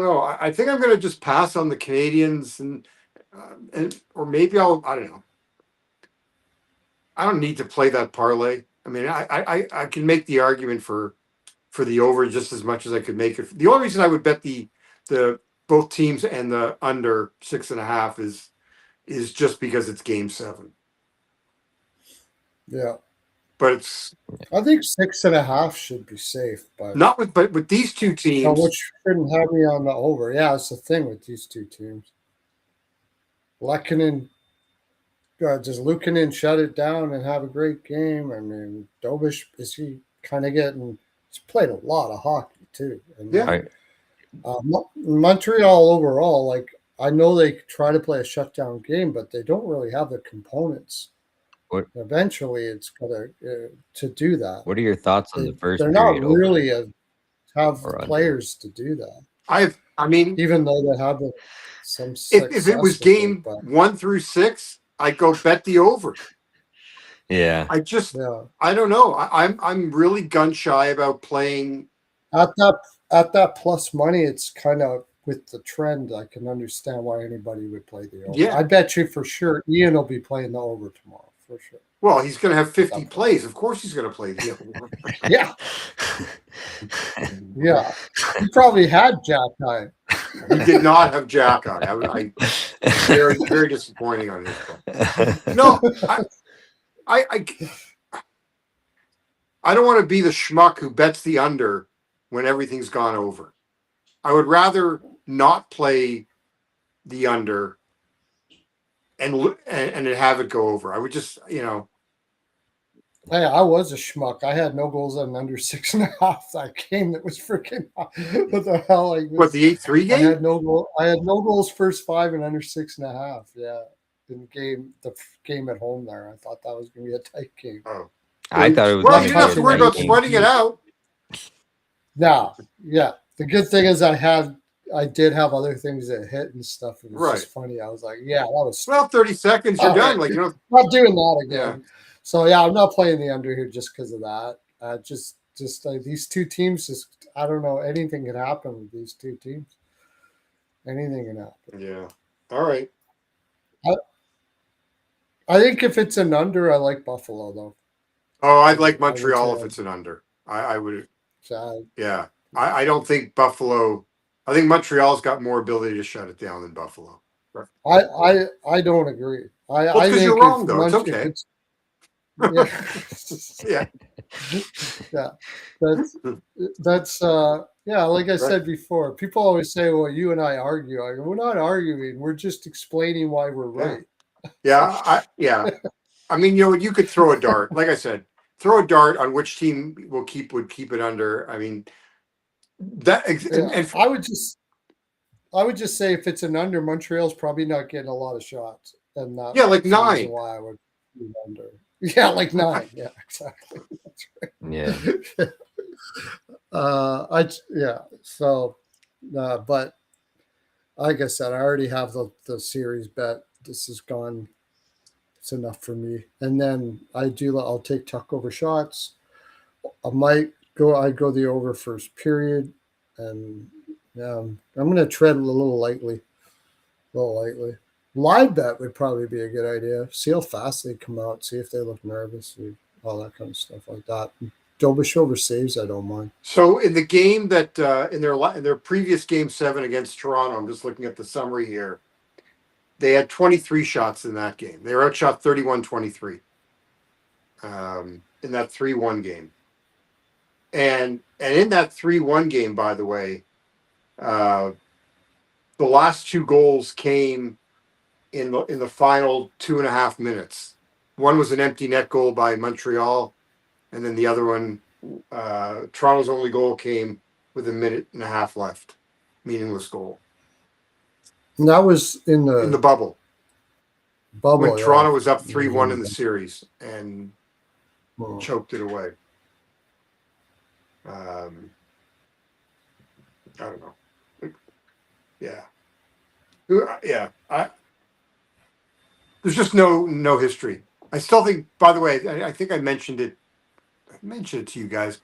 know. I think I'm gonna just pass on the Canadians and or maybe I don't know. I don't need to play that parlay. I mean, I can make the argument for the over just as much as I could make it. The only reason I would bet the both teams and the under 6.5 is just because it's game 7. Yeah. But I think 6.5 should be safe, but with these two teams, which shouldn't have me on the over. Yeah, it's the thing with these two teams. Lehkonen, does Luukkonen shut it down and have a great game? I mean, Dobish, is he kind of getting? He's played a lot of hockey too. And Montreal overall, like, I know they try to play a shutdown game, but they don't really have the components. Eventually, it's got to do that. What are your thoughts on the first? They're not really have players to do that. I mean, even though they have some. If it was game 1 through 6, I'd go bet the over. Yeah. I don't know. I'm really gun shy about playing at that plus money. It's kind of with the trend. I can understand why anybody would play the over. Yeah. I bet you for sure Ian will be playing the over tomorrow for sure. Well, he's going to have 50 plays. Of course, he's going to play the over. Yeah. Yeah. He probably had Jackeye. He did not have Jackeye. Very, very disappointing on his part. No, I don't want to be the schmuck who bets the under when everything's gone over. I would rather not play the under and have it go over. I would just, Hey, I was a schmuck. I had no goals on under 6.5 that game. That was freaking what the hell? What, the 8-3 game? I had no goals first 5 and under 6.5. Yeah, in the game at home there. I thought that was going to be a tight game. Oh, I thought it was. Well, you didn't have to worry about sweating it out. No, yeah. The good thing is I had I did have other things that hit and stuff. It was just funny. I was like, yeah, that was Well, 30 seconds, you're done. Like, not doing that again. Yeah. So yeah, I'm not playing the under here just because of that. Just like these two teams, just I don't know, anything can happen with these two teams. Anything can happen. Yeah. All right. I think if it's an under, I like Buffalo though. Oh, I'd like Montreal if it's an under. I would. So, Yeah. I don't think Buffalo. I think Montreal's got more ability to shut it down than Buffalo. I don't agree. I Because think you're wrong, though. It's okay. Yeah. Yeah. That's yeah, like I said before, people always say, well, you and I argue. I go, we're not arguing, we're just explaining why we're right. Yeah. I mean, you could throw a dart. Like I said, throw a dart on which team would keep it under. I mean, and I would just say if it's an under, Montreal's probably not getting a lot of shots. And like 9. Why I would be under. Yeah, like 9. Yeah, exactly. That's right. Yeah. So, but like I said, I already have the series bet. This is gone. It's enough for me. And then I'll take Tuck over shots. I go the over first period, and I'm going to tread a little lightly. Live bet would probably be a good idea. See how fast they come out. See if they look nervous, all that kind of stuff like that. Dobish over saves, I don't mind. So in the game that in their previous game 7 against Toronto, I'm just looking at the summary here. They had 23 shots in that game. They were outshot 31-23 in that 3-1 game. And in that 3-1 game, by the way, the last 2 goals came in the final 2.5 minutes. One was an empty net goal by Montreal, and then the other one, Toronto's only goal came with 1.5 minutes left. Meaningless goal. And that was in the bubble. When Toronto was up 3-1 in the Yeah. series and choked it away. I don't know. Yeah. Yeah. There's just no history. I still think, by the way, I think I mentioned it. I mentioned it to you guys.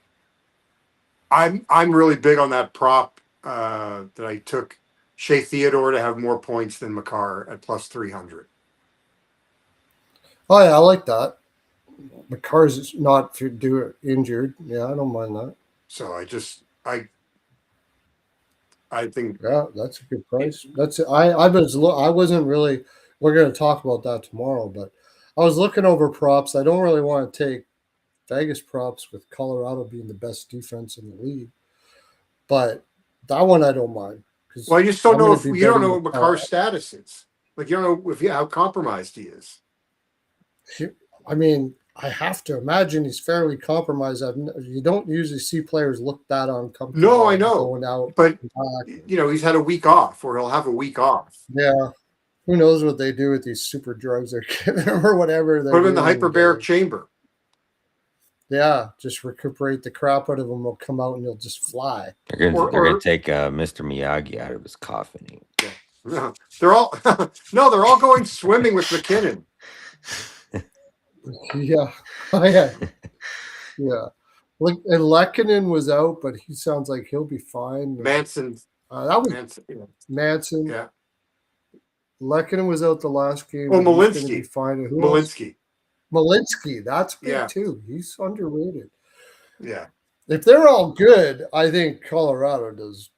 I'm really big on that prop that I took Shea Theodore to have more points than Makar at plus 300. Oh yeah, I like that. Makar's not injured. Yeah, I don't mind that. So I think that's a good price. I wasn't really. We're going to talk about that tomorrow, but I was looking over props. I don't really want to take Vegas props with Colorado being the best defense in the league, but that one I don't mind. Well, you just don't know if you don't know what Makar's status is. Like you don't know how compromised he is. I mean, I have to imagine he's fairly compromised. You don't usually see players look that uncomfortable. No, I know. Going out, but he's had a week off, or he'll have a week off. Yeah, who knows what they do with these super drugs they're giving him or whatever. Put him in the hyperbaric chamber. Yeah, just recuperate the crap out of him. Will come out and he'll just fly. They're gonna take Mr. Miyagi out of his coffin. Yeah. No, they're all going swimming with McKinnon. Yeah. Yeah. Like, and Lehkonen was out, but he sounds like he'll be fine. Manson. That was Manson. Yeah. Lehkonen was out the last game. Well, Malinsky. Fine. Malinsky, that's good too. He's underrated. Yeah. If they're all good, I think Colorado does.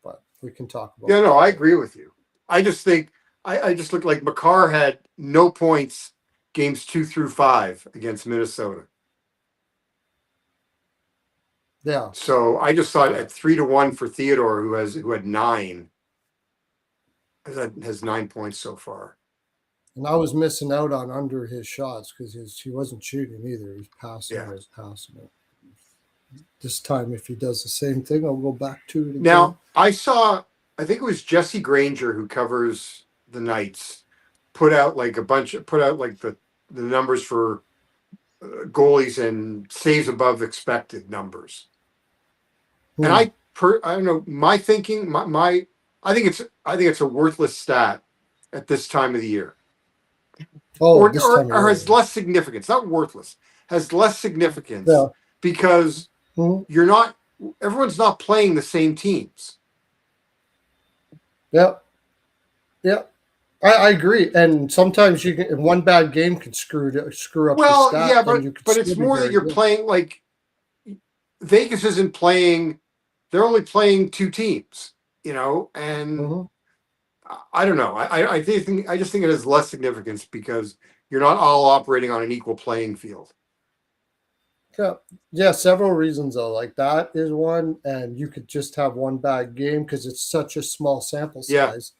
But we can talk about. Yeah, no, I agree with you. I just think I just look like Makar had no points games 2 through 5 against Minnesota. Yeah. So I just thought at 3-1 for Theodore, who had 9, has 9 points so far. And I was missing out on under his shots because he wasn't shooting either. He was passing. Yeah. I was passing it. This time, if he does the same thing, I'll go back to it again. Now, I think it was Jesse Granger who covers the Knights, put out like the numbers for goalies and saves above expected numbers. And I don't know, my thinking, my I think it's a worthless stat at this time of the year. Oh, this time of Or year. has less significance, not worthless, has less significance Yeah. because Mhm. everyone's not playing the same teams. Yeah. Yeah. I agree. And sometimes one bad game can screw up the stat. Yeah, and you could but it's still be more that very you're good. playing like Vegas isn't playing, they're only playing two teams, and Mhm. I don't know. I just think it has less significance because you're not all operating on an equal playing field. Yeah. Yeah, several reasons though. Like that is one, and you could just have one bad game because it's such a small sample Yeah. size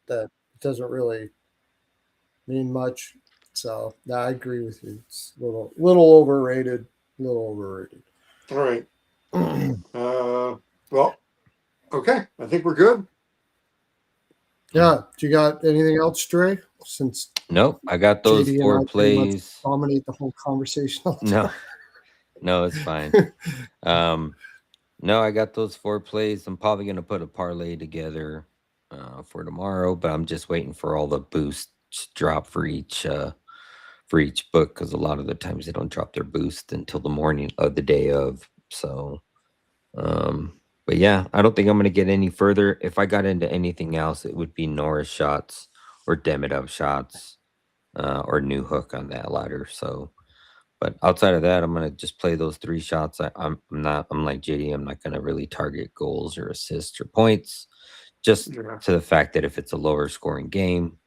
that it doesn't really mean much. So yeah, I agree with you. It's a little overrated. A little overrated. All right. Well, okay. I think we're good. Yeah. Do you got anything else, Trey? Since Nope, I got those JD and 4 I pretty much plays. dominate the whole conversation. All the No, time. no, it's fine. No, I got those 4 plays. I'm probably gonna put a parlay together for tomorrow, but I'm just waiting for all the boosts drop for each book because a lot of the times they don't drop their boost until the morning of the day of. So, but yeah, I don't think I'm gonna get any further. If I got into anything else, it would be Norris shots or Demidov shots or new hook on that ladder. So. But outside of that, I'm gonna just play those 3 shots. I'm not. I'm like JD. I'm not gonna really target goals or assists or points, just Yeah. to the fact that if it's a lower scoring game.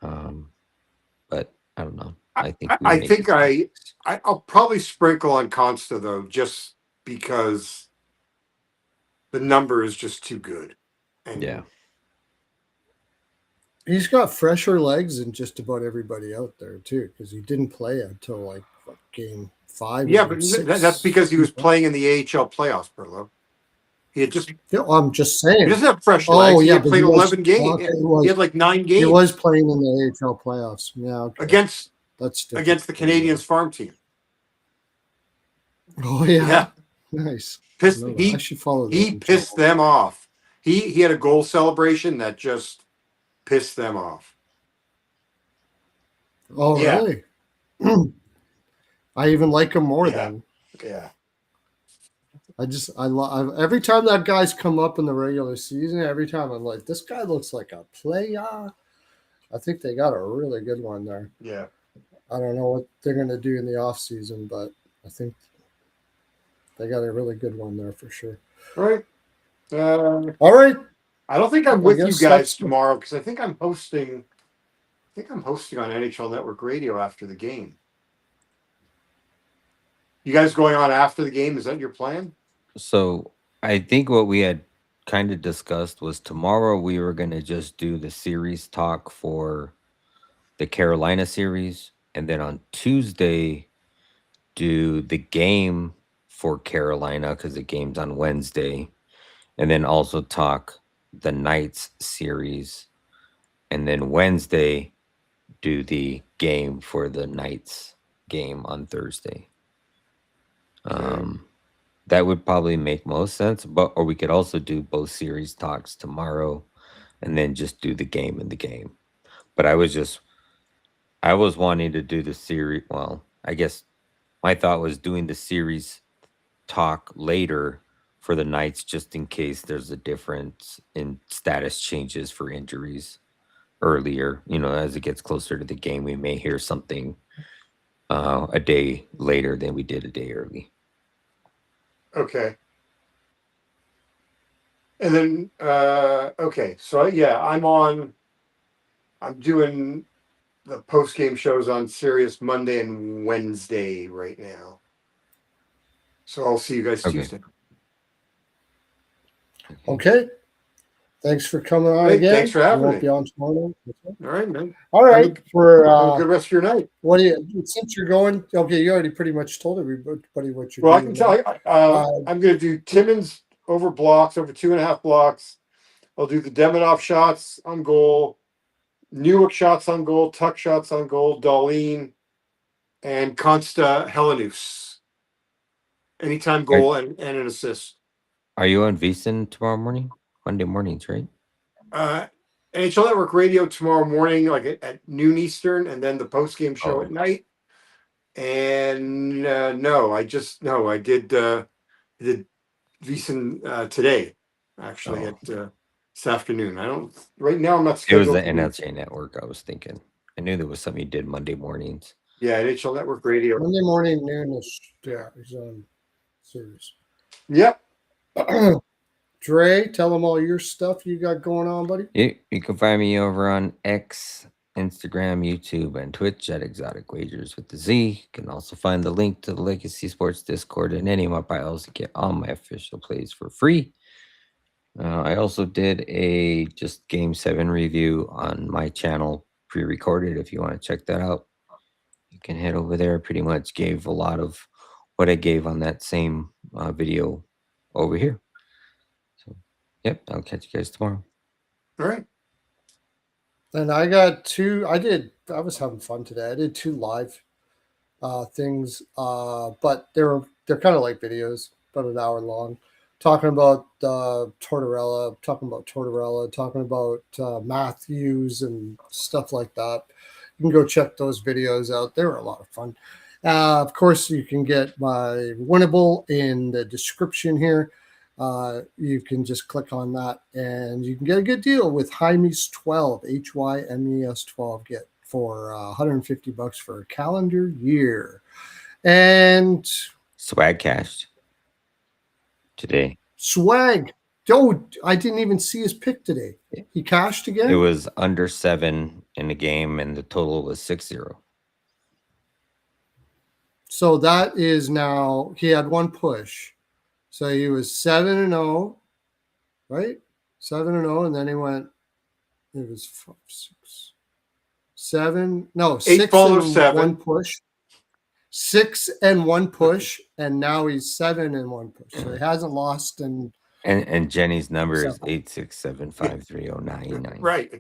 But I don't know. I think we I make think I'll probably sprinkle on Consta though, just because the number is just too good. And yeah. He's got fresher legs than just about everybody out there too, because he didn't play until like game 5. yeah, or but game 6. that's because he was playing in the AHL playoffs, Perlo. He had just Yeah, I'm just he saying. doesn't have fresh Oh legs. He yeah, had but played 11 games. okay, He had like 9 he games was playing in the AHL playoffs. Yeah, okay. against That's different. the Canadiens farm team. Oh yeah, Yeah. nice. I should follow. He pissed them off. He had a goal celebration that just pissed them off. Oh Yeah. really? I even like him more Yeah. then. Yeah. I love every time that guy's come up in the regular season. Every time I'm like, this guy looks like a player. I think they got a really good one there. Yeah. I don't know what they're going to do in the off season, but I think they got a really good one there for sure. All right. All right. I don't think I'm with you guess guys that's- tomorrow because I think I'm hosting. on NHL Network Radio after the game. You guys going on after the game? Is that your plan? So I think what we had kind of discussed was tomorrow we were gonna just do the series talk for the Carolina series, and then on Tuesday do the game for Carolina because the game's on Wednesday, and then also talk the Knights series, and then Wednesday do the game for the Knights game on Thursday. That would probably make most sense, or we could also do both series talks tomorrow and then just do the game in the game. But I was wanting to do the series. Well, I guess my thought was doing the series talk later for the Knights just in case there's a difference in status changes for injuries earlier. As it gets closer to the game, we may hear something a day later than we did a day early. Okay. And then okay, so yeah, I'm doing the post game shows on Sirius Monday and Wednesday right now. So I'll see you guys Tuesday. Okay. Thanks for coming on again. Thanks for having me. Won't be on tomorrow. All right, man. All right. Have a good rest of your night. What do you? Since you're going, okay, you already pretty much told everybody what you're doing. Well, I can tell you, I'm going to do Timmins over blocks, over 2.5 blocks. I'll do the Demidov shots on goal, Newark shots on goal, Tuck shots on goal, Darlene, and Consta Helenus. Anytime goal and an assist. Are you on VSiN tomorrow morning? Monday mornings, right? NHL Network Radio tomorrow morning, like at noon Eastern, and then the post game show Oh. at night. And no, I did VSiN today, actually Oh. at this afternoon. I don't right now. I'm not It was scheduled. the to do- NLJ network. I was thinking. I knew there was something you did Monday mornings. Yeah, NHL Network Radio. Monday morning, noon is, yeah, he's on series. Yep. Dre, tell them all your stuff you got going on, buddy. You can find me over on X, Instagram, YouTube, and Twitch at Exotic Wagers with the Z. You can also find the link to the Legacy Sports Discord in any of my bios to get all my official plays for free. I also did a just Game 7 review on my channel, pre-recorded. If you want to check that out, you can head over there. Pretty much gave a lot of what I gave on that same video over here. So, yep, I'll catch you guys tomorrow. All right. And I got two. I was having fun today. I did 2 live things, but they're kind of like videos, about an hour long, talking about Tortorella, talking about Matthews and stuff like that. You can go check those videos out. They were a lot of fun. Of course, you can get my winnable in the description here. You can just click on that and you can get a good deal with Hymes 12, HYMES 12. Get for $150 for a calendar year. And Swag cashed today. Swag. Oh, I didn't even see his pick today. He cashed again? It was under 7 in the game, and the total was 6-0. So that is now, he had 1 push. So he was 7-0, right? 7-0, and then he went, it was 5, 6, 7, no, 8 6 follow and 7. 1 push. 6 and 1 push, and now he's 7 and 1 push. So he hasn't lost in. And Jenny's number is 7. 867530999. Right.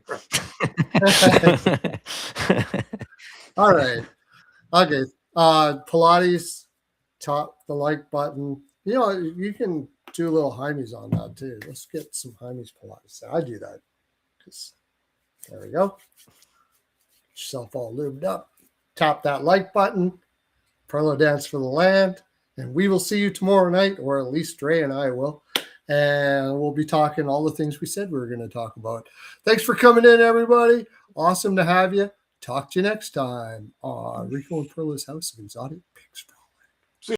All right. Okay. Pilates, tap the like button. You know, you can do a little Hymes on that too. Let's get some Hymes Pilates. I do that. There we go. Get yourself all lubed up. Tap that like button. Pearlo Dance for the Land. And we will see you tomorrow night, or at least Dre and I will. And we'll be talking all the things we said we were going to talk about. Thanks for coming in, everybody. Awesome to have you. Talk to you next time on Rico and Pearlo's House of Exotic Picks.